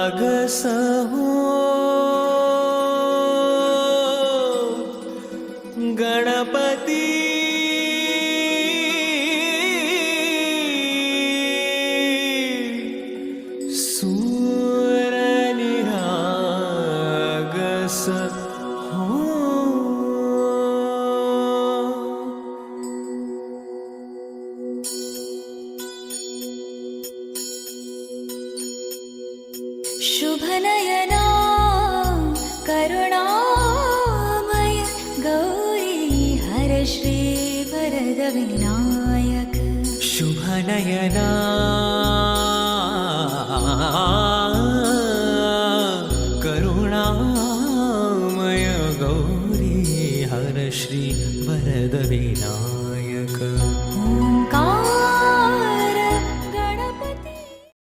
सूरनिरागसहो गणपती सूरनिरागसहो शुभनयना करुणामय गौरी हर श्री वरद विनायक शुभनयना